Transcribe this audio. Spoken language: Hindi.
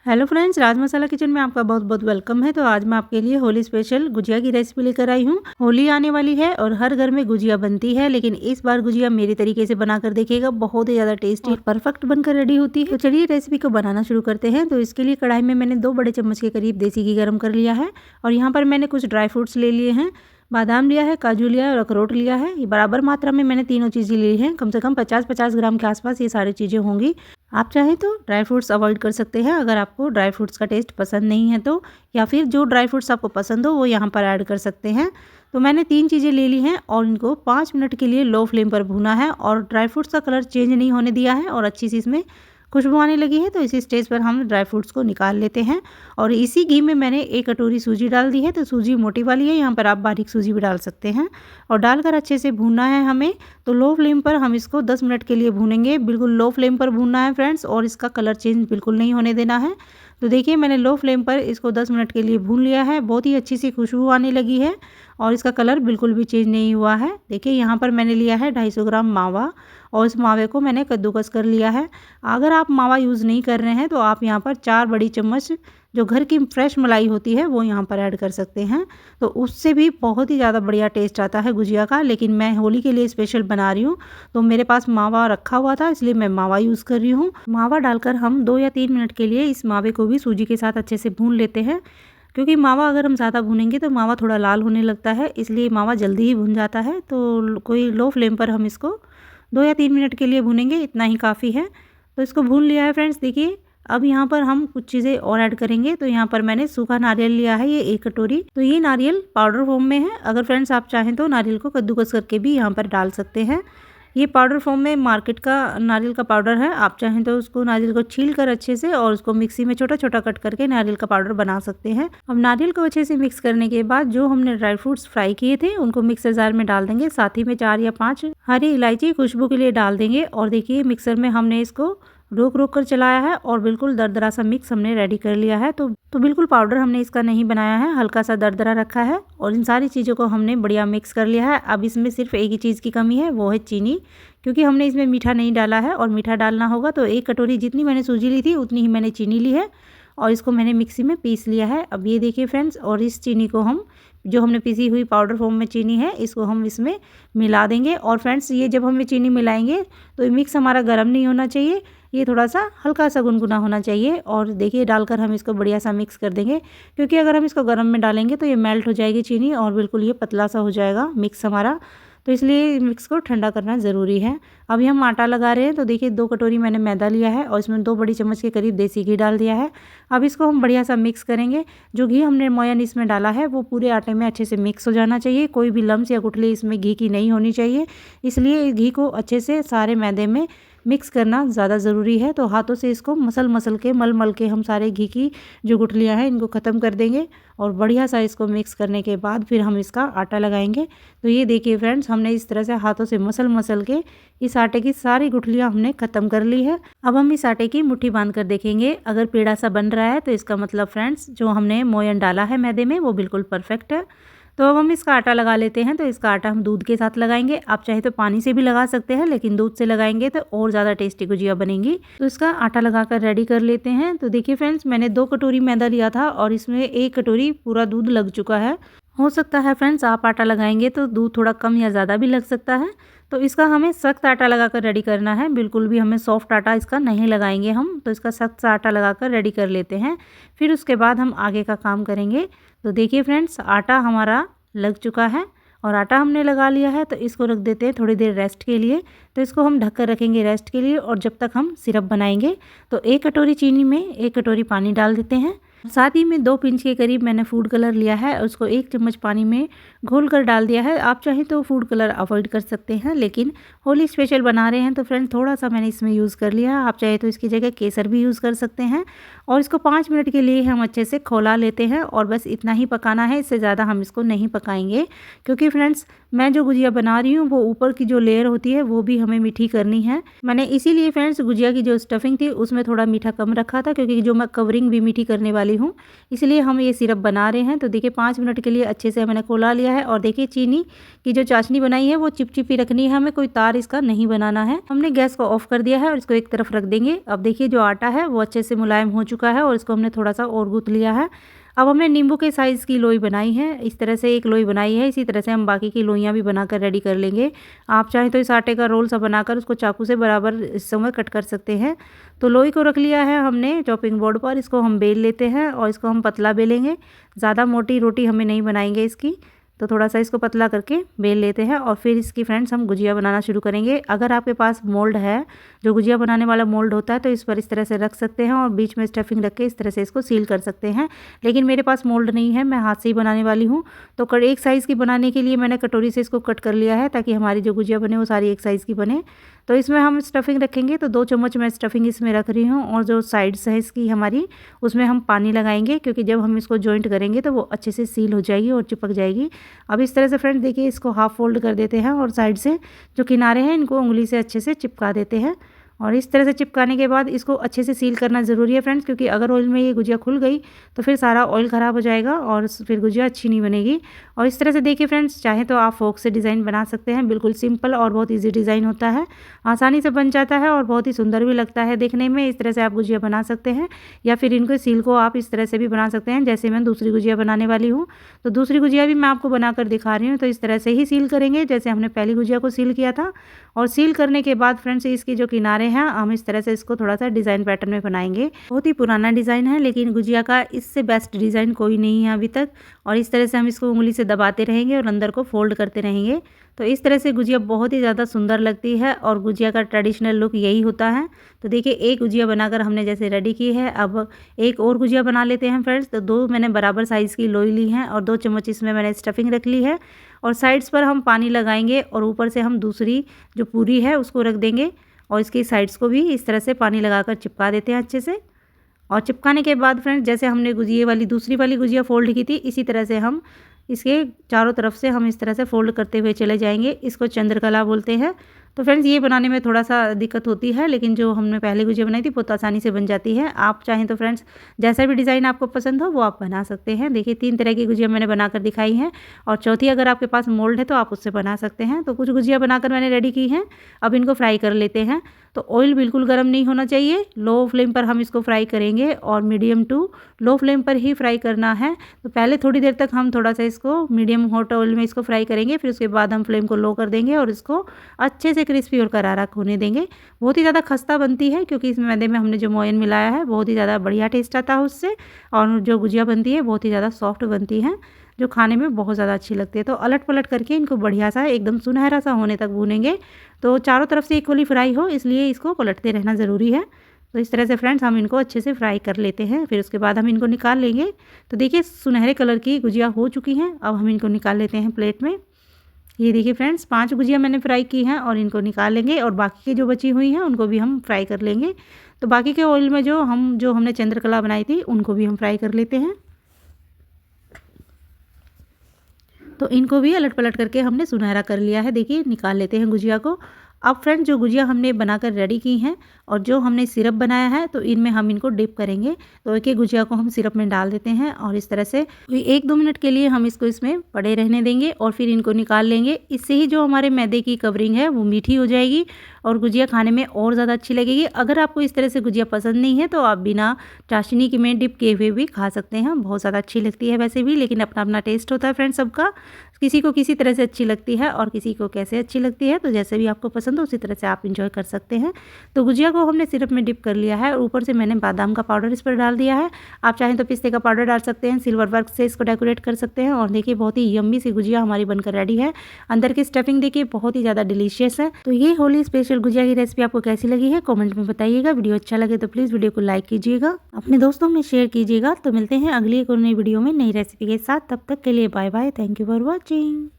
हेलो फ्रेंड्स, राज मसाला किचन में आपका बहुत बहुत वेलकम है। तो आज मैं आपके लिए होली स्पेशल गुजिया की रेसिपी लेकर आई हूँ। होली आने वाली है और हर घर में गुजिया बनती है, लेकिन इस बार गुजिया मेरे तरीके से बनाकर देखिएगा, बहुत ही ज़्यादा टेस्टी और परफेक्ट बनकर रेडी होती है। तो चलिए रेसिपी को बनाना शुरू करते हैं। तो इसके लिए कढ़ाई में मैंने 2 बड़े चम्मच के करीब देसी घी गर्म कर लिया है और यहाँ पर मैंने कुछ ड्राई फ्रूट्स ले लिए हैं। बादाम लिया है, काजू लिया है और अखरोट लिया है। ये बराबर मात्रा में मैंने तीनों चीज़ें ली हैं। कम से कम 50-50 ग्राम के आसपास ये सारी चीज़ें होंगी। आप चाहें तो ड्राई फ्रूट्स अवॉइड कर सकते हैं अगर आपको ड्राई फ्रूट्स का टेस्ट पसंद नहीं है तो, या फिर जो ड्राई फ्रूट्स आपको पसंद हो वो यहाँ पर ऐड कर सकते हैं। तो मैंने 3 चीज़ें ले ली हैं और इनको 5 मिनट के लिए लो फ्लेम पर भूना है और ड्राई फ्रूट्स का कलर चेंज नहीं होने दिया है और अच्छी सी इसमें खुशबू आने लगी है। तो इसी स्टेज पर हम ड्राई फ्रूट्स को निकाल लेते हैं और इसी घी में मैंने 1 कटोरी सूजी डाल दी है। तो सूजी मोटी वाली है, यहाँ पर आप बारीक सूजी भी डाल सकते हैं और डालकर अच्छे से भूनना है हमें। तो लो फ्लेम पर हम इसको 10 मिनट के लिए भूनेंगे। बिल्कुल लो फ्लेम पर भूनना है फ्रेंड्स, और इसका कलर चेंज बिल्कुल नहीं होने देना है। तो देखिए मैंने लो फ्लेम पर इसको 10 मिनट के लिए भून लिया है। बहुत ही अच्छी सी खुशबू आने लगी है और इसका कलर बिल्कुल भी चेंज नहीं हुआ है। देखिए यहाँ पर मैंने लिया है 250 ग्राम मावा और इस मावे को मैंने कद्दूकस कर लिया है। अगर आप मावा यूज़ नहीं कर रहे हैं तो आप यहाँ पर 4 बड़ी चम्मच जो घर की फ्रेश मलाई होती है वो यहाँ पर ऐड कर सकते हैं। तो उससे भी बहुत ही ज़्यादा बढ़िया टेस्ट आता है गुजिया का, लेकिन मैं होली के लिए स्पेशल बना रही हूँ तो मेरे पास मावा रखा हुआ था, इसलिए मैं मावा यूज़ कर रही हूँ। मावा डालकर हम 2 या 3 मिनट के लिए इस मावे को भी सूजी के साथ अच्छे से भून लेते हैं, क्योंकि मावा अगर हम ज़्यादा भूनेंगे तो मावा थोड़ा लाल होने लगता है, इसलिए मावा जल्दी ही भून जाता है। तो कोई लो फ्लेम पर हम इसको 2 या 3 मिनट के लिए भूनेंगे, इतना ही काफ़ी है। तो इसको भून लिया है फ्रेंड्स। देखिए अब यहाँ पर हम कुछ चीज़ें और ऐड करेंगे। तो यहाँ पर मैंने सूखा नारियल लिया है, ये 1 कटोरी। तो ये नारियल पाउडर फॉर्म में है। अगर फ्रेंड्स आप चाहें तो नारियल को कद्दूकस करके भी यहाँ पर डाल सकते हैं। ये पाउडर फॉर्म में मार्केट का नारियल का पाउडर है। आप चाहें तो उसको नारियल को छील कर अच्छे से और उसको मिक्सी में छोटा छोटा कट करके नारियल का पाउडर बना सकते हैं। अब नारियल को अच्छे से मिक्स करने के बाद जो हमने ड्राई फ्रूट्स फ्राई किए थे उनको मिक्सर जार में डाल देंगे। साथ ही में 4 या 5 हरी इलायची खुशबू के लिए डाल देंगे। और देखिए मिक्सर में हमने इसको रोक रोक कर चलाया है और बिल्कुल दरदरा सा मिक्स हमने रेडी कर लिया है। तो बिल्कुल पाउडर हमने इसका नहीं बनाया है, हल्का सा दरदरा रखा है और इन सारी चीज़ों को हमने बढ़िया मिक्स कर लिया है। अब इसमें सिर्फ एक ही चीज़ की कमी है, वो है चीनी, क्योंकि हमने इसमें मीठा नहीं डाला है और मीठा डालना होगा। तो 1 कटोरी जितनी मैंने सूजी ली थी उतनी ही मैंने चीनी ली है और इसको मैंने मिक्सी में पीस लिया है। अब ये देखिए फ्रेंड्स, और इस चीनी को हम जो हमने पीसी हुई पाउडर फॉर्म में चीनी है इसको हम इसमें मिला देंगे। और फ्रेंड्स ये जब हम चीनी मिलाएंगे तो ये मिक्स हमारा गर्म नहीं होना चाहिए, ये थोड़ा सा हल्का सा गुनगुना होना चाहिए। और देखिए डालकर हम इसको बढ़िया सा मिक्स कर देंगे, क्योंकि अगर हम इसको गर्म में डालेंगे तो ये मेल्ट हो जाएगी चीनी और बिल्कुल ये पतला सा हो जाएगा मिक्स हमारा। तो इसलिए मिक्स को ठंडा करना ज़रूरी है। अभी हम आटा लगा रहे हैं। तो देखिए 2 कटोरी मैंने मैदा लिया है और इसमें 2 बड़ी चम्मच के करीब देसी घी डाल दिया है। अब इसको हम बढ़िया सा मिक्स करेंगे। जो घी हमने मोयन इसमें डाला है वो पूरे आटे में अच्छे से मिक्स हो जाना चाहिए। कोई भी लम्स या गुठली इसमें घी की नहीं होनी चाहिए, इसलिए घी को अच्छे से सारे मैदे में मिक्स करना ज़्यादा ज़रूरी है। तो हाथों से इसको मसल के मल के हम सारे घी की जो गुठलियाँ हैं इनको ख़त्म कर देंगे और बढ़िया सा इसको मिक्स करने के बाद फिर हम इसका आटा लगाएंगे। तो ये देखिए फ्रेंड्स, हमने इस तरह से हाथों से मसल के इस आटे की सारी गुठलियाँ हमने ख़त्म कर ली है। अब हम इस आटे की मुट्ठी बांध कर देखेंगे। अगर पेड़ा सा बन रहा है तो इसका मतलब फ्रेंड्स जो हमने मोयन डाला है मैदे में वो बिल्कुल परफेक्ट है। तो अब हम इसका आटा लगा लेते हैं। तो इसका आटा हम दूध के साथ लगाएंगे। आप चाहे तो पानी से भी लगा सकते हैं, लेकिन दूध से लगाएंगे तो और ज़्यादा टेस्टी गुजिया बनेंगी। तो इसका आटा लगाकर रेडी कर लेते हैं। तो देखिए फ्रेंड्स, मैंने 2 कटोरी मैदा लिया था और इसमें 1 कटोरी पूरा दूध लग चुका है। हो सकता है फ्रेंड्स आप आटा लगाएंगे तो दूध थोड़ा कम या ज़्यादा भी लग सकता है। तो इसका हमें सख्त आटा लगाकर रेडी करना है, बिल्कुल भी हमें सॉफ्ट आटा इसका नहीं लगाएंगे हम। तो इसका सख्त सा आटा लगाकर रेडी कर लेते हैं, फिर उसके बाद हम आगे का काम करेंगे। तो देखिए फ्रेंड्स, आटा हमारा लग चुका है और आटा हमने लगा लिया है। तो इसको रख देते हैं थोड़ी देर रेस्ट के लिए। तो इसको हम ढककर रखेंगे रेस्ट के लिए और जब तक हम सिरप बनाएंगे। तो 1 कटोरी चीनी में 1 कटोरी पानी डाल देते हैं। साथ ही में 2 पिंच के करीब मैंने फूड कलर लिया है और उसको 1 चम्मच पानी में घोल कर डाल दिया है। आप चाहें तो फूड कलर अवॉइड कर सकते हैं, लेकिन होली स्पेशल बना रहे हैं तो फ्रेंड्स थोड़ा सा मैंने इसमें यूज़ कर लिया है। आप चाहे तो इसकी जगह केसर भी यूज़ कर सकते हैं। और इसको 5 मिनट के लिए हम अच्छे से खौला लेते हैं और बस इतना ही पकाना है, इससे ज़्यादा हम इसको नहीं पकाएंगे, क्योंकि फ्रेंड्स मैं जो गुजिया बना रही हूँ वो ऊपर की जो लेयर होती है वो भी हमें मीठी करनी है। मैंने इसीलिए फ्रेंड्स गुजिया की जो स्टफिंग थी उसमें थोड़ा मीठा कम रखा था, क्योंकि जो मैं कवरिंग भी मीठी करने वाली वाली हूँ, इसलिए हम ये सिरप बना रहे हैं। तो देखिए 5 मिनट के लिए अच्छे से मैंने खौला लिया है और देखिए चीनी की जो चाशनी बनाई है वो चिपचिपी रखनी है, हमें कोई तार इसका नहीं बनाना है। हमने गैस को ऑफ कर दिया है और इसको एक तरफ रख देंगे। अब देखिए जो आटा है वो अच्छे से मुलायम हो चुका है और इसको हमने थोड़ा सा और गूंथ लिया है। अब हमने नींबू के साइज़ की लोई बनाई है, इस तरह से एक लोई बनाई है। इसी तरह से हम बाकी की लोइयाँ भी बनाकर रेडी कर लेंगे। आप चाहें तो इस आटे का रोल सा बनाकर उसको चाकू से बराबर हिस्सों में कट कर सकते हैं। तो लोई को रख लिया है हमने चॉपिंग बोर्ड पर, इसको हम बेल लेते हैं और इसको हम पतला बेलेंगे। ज़्यादा मोटी रोटी हमें नहीं बनाएंगे इसकी, तो थोड़ा सा इसको पतला करके बेल लेते हैं और फिर इसकी फ्रेंड्स हम गुजिया बनाना शुरू करेंगे। अगर आपके पास मोल्ड है, जो गुजिया बनाने वाला मोल्ड होता है, तो इस पर इस तरह से रख सकते हैं और बीच में स्टफिंग रख के इस तरह से इसको सील कर सकते हैं। लेकिन मेरे पास मोल्ड नहीं है, मैं हाथ से ही बनाने वाली हूँ। तो एक साइज़ की बनाने के लिए मैंने कटोरी से इसको कट कर लिया है ताकि हमारी जो गुजिया बने वो सारी एक साइज़ की बने। तो इसमें हम स्टफिंग रखेंगे, तो 2 चम्मच मैं स्टफिंग इसमें रख रही हूँ और जो साइड्स है इसकी हमारी, उसमें हम पानी लगाएंगे क्योंकि जब हम इसको जॉइंट करेंगे तो वो अच्छे से सील हो जाएगी और चिपक जाएगी। अब इस तरह से फ्रेंड्स देखिए इसको हाफ फोल्ड कर देते हैं और साइड से जो किनारे हैं इनको उंगली से अच्छे से चिपका देते हैं। और इस तरह से चिपकाने के बाद इसको अच्छे से सील करना ज़रूरी है फ्रेंड्स, क्योंकि अगर ऑयल में ये गुजिया खुल गई तो फिर सारा ऑयल ख़राब हो जाएगा और फिर गुजिया अच्छी नहीं बनेगी। और इस तरह से देखिए फ्रेंड्स, चाहे तो आप फोक से डिज़ाइन बना सकते हैं, बिल्कुल सिंपल और बहुत ईजी डिज़ाइन होता है, आसानी से बन जाता है और बहुत ही सुंदर भी लगता है देखने में। इस तरह से आप गुजिया बना सकते हैं या फिर इनको सील को आप इस तरह से भी बना सकते हैं, जैसे मैं दूसरी गुजिया बनाने वाली हूँ। तो दूसरी गुजिया भी मैं आपको बनाकर दिखा रही हूँ। तो इस तरह से ही सील करेंगे जैसे हमने पहली गुजिया को सील किया था। और सील करने के बाद फ्रेंड्स इसकी जो किनारे हैं हम इस तरह से इसको थोड़ा सा डिज़ाइन पैटर्न में बनाएंगे। बहुत ही पुराना डिज़ाइन है लेकिन गुजिया का इससे बेस्ट डिज़ाइन कोई नहीं है अभी तक। और इस तरह से हम इसको उंगली से दबाते रहेंगे और अंदर को फोल्ड करते रहेंगे। तो इस तरह से गुजिया बहुत ही ज़्यादा सुंदर लगती है और गुजिया का ट्रेडिशनल लुक यही होता है। तो देखिए एक गुजिया बनाकर हमने जैसे रेडी की है, अब एक और गुजिया बना लेते हैं फ्रेंड्स। तो 2 मैंने बराबर साइज़ की लोई ली हैं और 2 चम्मच इसमें मैंने स्टफिंग रख ली है और साइड्स पर हम पानी लगाएंगे और ऊपर से हम दूसरी जो पूरी है उसको रख देंगे और इसकी साइड्स को भी इस तरह से पानी लगाकर चिपका देते हैं अच्छे से। और चिपकाने के बाद फ्रेंड्स जैसे हमने गुजिया वाली दूसरी वाली गुजिया फोल्ड की थी, इसी तरह से हम इसके चारों तरफ से हम इस तरह से फोल्ड करते हुए चले जाएंगे। इसको चंद्रकला बोलते हैं। तो फ्रेंड्स ये बनाने में थोड़ा सा दिक्कत होती है, लेकिन जो हमने पहले गुजिया बनाई थी बहुत आसानी से बन जाती है। आप चाहें तो फ्रेंड्स जैसा भी डिज़ाइन आपको पसंद हो वो आप बना सकते हैं। देखिए 3 तरह की गुजिया मैंने बनाकर दिखाई हैं और चौथी अगर आपके पास मोल्ड है तो आप उससे बना सकते हैं। तो कुछ गुजिया बनाकर मैंने रेडी की हैं, अब इनको फ्राई कर लेते हैं। तो ऑयल बिल्कुल गर्म नहीं होना चाहिए, लो फ्लेम पर हम इसको फ्राई करेंगे और मीडियम टू लो फ्लेम पर ही फ्राई करना है। तो पहले थोड़ी देर तक हम थोड़ा सा इसको मीडियम हॉट ऑयल में इसको फ्राई करेंगे, फिर उसके बाद हम फ्लेम को लो कर देंगे और इसको अच्छे से क्रिस्पी और करारा होने देंगे। बहुत ही ज़्यादा खस्ता बनती है क्योंकि इस मैदे में हमने जो मोयन मिलाया है, बहुत ही ज़्यादा बढ़िया टेस्ट आता है उससे। और जो गुजिया बनती है बहुत ही ज़्यादा सॉफ्ट बनती है, जो खाने में बहुत ज़्यादा अच्छी लगती है। तो अलट पलट करके इनको बढ़िया सा एकदम सुनहरा सा होने तक भूनेंगे। तो चारों तरफ से इक्वली फ्राई हो इसलिए इसको पलटते रहना ज़रूरी है। तो इस तरह से फ्रेंड्स हम इनको अच्छे से फ्राई कर लेते हैं, फिर उसके बाद हम इनको निकाल लेंगे। तो देखिए सुनहरे कलर की गुजिया हो चुकी हैं, अब हम इनको निकाल लेते हैं प्लेट में। ये देखिए फ्रेंड्स 5 गुजिया मैंने फ्राई की हैं और इनको निकाल लेंगे और बाकी की जो बची हुई हैं उनको भी हम फ्राई कर लेंगे। तो बाकी के ऑयल में जो हमने चंद्रकला बनाई थी उनको भी हम फ्राई कर लेते हैं। तो इनको भी अलट पलट करके हमने सुनहरा कर लिया है। देखिए निकाल लेते हैं गुजिया को। अब फ्रेंड्स जो गुजिया हमने बनाकर रेडी की हैं और जो हमने सिरप बनाया है तो इनमें हम इनको डिप करेंगे। तो एक एक गुजिया को हम सिरप में डाल देते हैं और इस तरह से 1-2 मिनट के लिए हम इसको इसमें पड़े रहने देंगे और फिर इनको निकाल लेंगे। इससे ही जो हमारे मैदे की कवरिंग है वो मीठी हो जाएगी और गुजिया खाने में और ज़्यादा अच्छी लगेगी। अगर आपको इस तरह से गुजिया पसंद नहीं है तो आप बिना चाशनी के में डिप किए हुए भी खा सकते हैं, बहुत ज़्यादा अच्छी लगती है वैसे भी, लेकिन अपना अपना टेस्ट होता है फ्रेंड्स सबका। किसी को किसी तरह से अच्छी लगती है और किसी को कैसे अच्छी लगती है, तो जैसे भी आपको पसंद हो उसी तरह से आप इंजॉय कर सकते हैं। तो गुजिया को हमने सिरप में डिप कर लिया है और ऊपर से मैंने बादाम का पाउडर इस पर डाल दिया है। आप चाहें तो पिस्ते का पाउडर डाल सकते हैं, सिल्वर वर्क से इसको डेकोरेट कर सकते हैं। और देखिए बहुत ही यम्मी सी गुजिया हमारी बनकर रेडी है। अंदर की स्टफिंग देखिए बहुत ही ज़्यादा डिलीशियस है। तो ये होली स्पेशल गुजिया की रेसिपी आपको कैसी लगी है कमेंट में बताइएगा। वीडियो अच्छा लगे तो प्लीज़ वीडियो को लाइक कीजिएगा, अपने दोस्तों में शेयर कीजिएगा। तो मिलते हैं अगली एक और नई वीडियो में नई रेसिपी के साथ, तब तक के लिए bye bye. Thank you for watching.